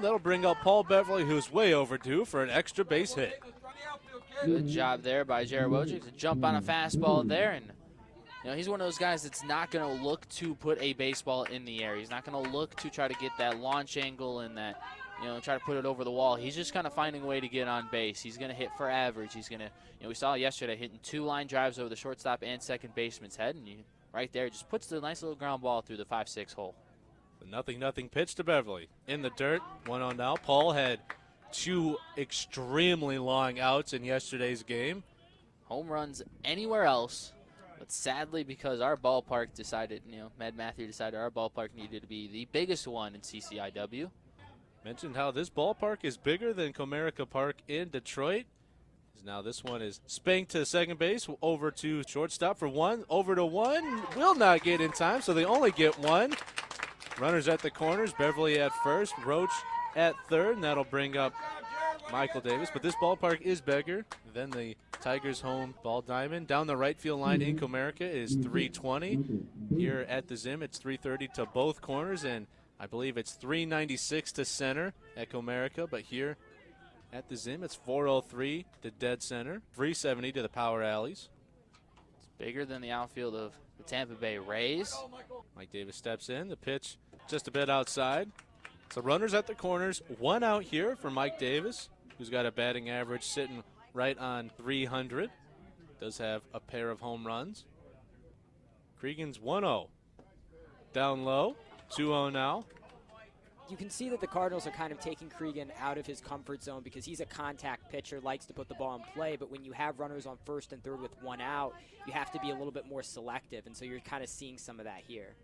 That'll bring up Paul Beverly, who's way overdue for an extra base hit. Good job there by Jared Wojcik to jump on a fastball there. And he's one of those guys that's not going to look to put a baseball in the air. He's not going to look to try to get that launch angle and that, try to put it over the wall. He's just kind of finding a way to get on base. He's going to hit for average. He's going to, we saw yesterday hitting 2 line drives over the shortstop and second baseman's head. And right there just puts the nice little ground ball through the 5-6 hole. The 0-0 pitch to Beverly. In the dirt, 1-0 now. Paul had 2 extremely long outs in yesterday's game. Home runs anywhere else, but sadly because our ballpark decided, Med Matthew decided our ballpark needed to be the biggest one in CCIW. Mentioned how this ballpark is bigger than Comerica Park in Detroit. Now this one is spanked to second base, over to shortstop for 1, over to 1. Will not get in time, so they only get 1. Runners at the corners, Beverly at first, Roach at third, and that'll bring up Michael Davis. But this ballpark is bigger than the Tigers' home ball diamond. Down the right field line in Comerica is 320. Here at the Zim, it's 330 to both corners, and I believe it's 396 to center at Comerica. But here at the Zim, it's 403 to dead center, 370 to the power alleys. It's bigger than the outfield of the Tampa Bay Rays. Mike Davis steps in. The pitch just a bit outside. So runners at the corners, 1 out here for Mike Davis, who's got a batting average sitting right on 300. Does have a pair of home runs. Cregan's 1-0. Down low, 2-0 now. You can see that the Cardinals are kind of taking Cregan out of his comfort zone because he's a contact pitcher, likes to put the ball in play, but when you have runners on first and third with 1 out, you have to be a little bit more selective, and so you're kind of seeing some of that here.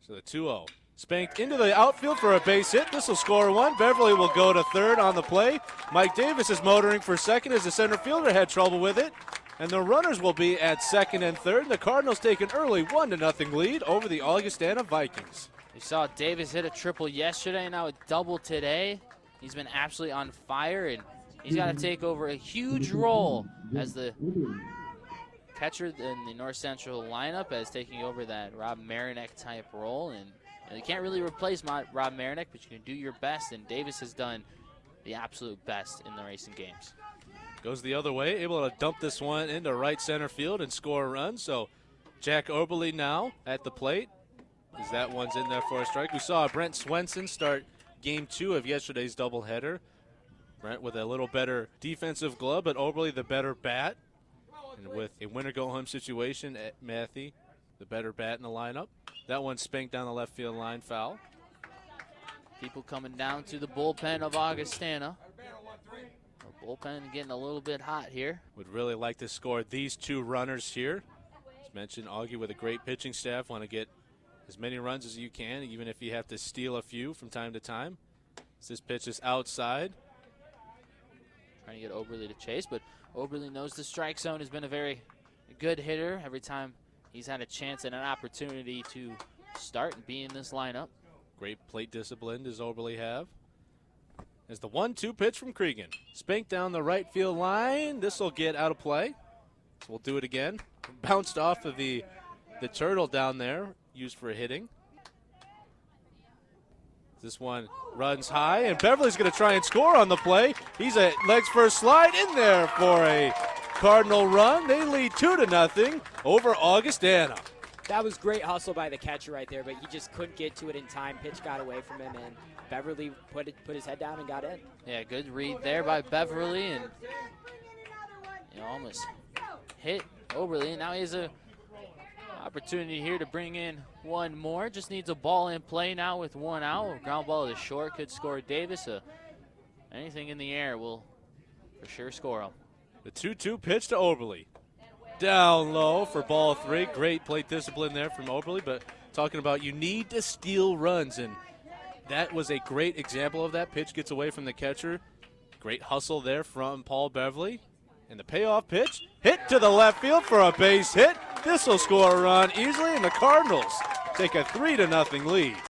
So the 2-0. Spanked into the outfield for a base hit. This will score 1. Beverly will go to third on the play. Mike Davis is motoring for second as the center fielder had trouble with it. And the runners will be at second and third. The Cardinals take an early 1-0 lead over the Augustana Vikings. We saw Davis hit a triple yesterday, now a double today. He's been absolutely on fire, and he's got to take over a huge role as the catcher in the North Central lineup, as taking over that Rob Marinek type role. And you can't really replace Rob Marinek, but you can do your best, and Davis has done the absolute best in the racing games. Goes the other way, able to dump this one into right center field and score a run. So Jack Oberle now at the plate, as that one's in there for a strike. We saw Brent Swenson start game 2 of yesterday's doubleheader. Brent with a little better defensive glove, but Oberle the better bat. And with a winner-go-home situation at Matthew, the better bat in the lineup. That one spanked down the left field line, foul. People coming down to the bullpen of Augustana. The bullpen getting a little bit hot here. Would really like to score these 2 runners here. As mentioned, Augie with a great pitching staff. Want to get as many runs as you can, even if you have to steal a few from time to time. As this pitch is outside. Trying to get Oberle to chase, but Oberle knows the strike zone, has been a very good hitter every time he's had a chance and an opportunity to start and be in this lineup. Great plate discipline does Oberle have. As the 1-2 pitch from Cregan. Spanked down the right field line. This will get out of play. So we'll do it again. Bounced off of the turtle down there, used for hitting. This one runs high, and Beverly's going to try and score on the play. He's a legs first slide in there for a Cardinal run. They lead 2-0 over Augustana. That was great hustle by the catcher right there, but he just couldn't get to it in time. Pitch got away from him, and Beverly put his head down and got in. Yeah, good read there by Beverly, and almost hit Oberle. And now he has a opportunity here to bring in 1 more. Just needs a ball in play now with 1 out. Ground ball to short could score Davis. Anything in the air will for sure score him. The 2-2 pitch to Oberle. Down low for ball 3. Great plate discipline there from Oberle, but talking about you need to steal runs, and that was a great example of that. Pitch gets away from the catcher. Great hustle there from Paul Beverly. And the payoff pitch, hit to the left field for a base hit. This will score a run easily, and the Cardinals take a 3-0 lead.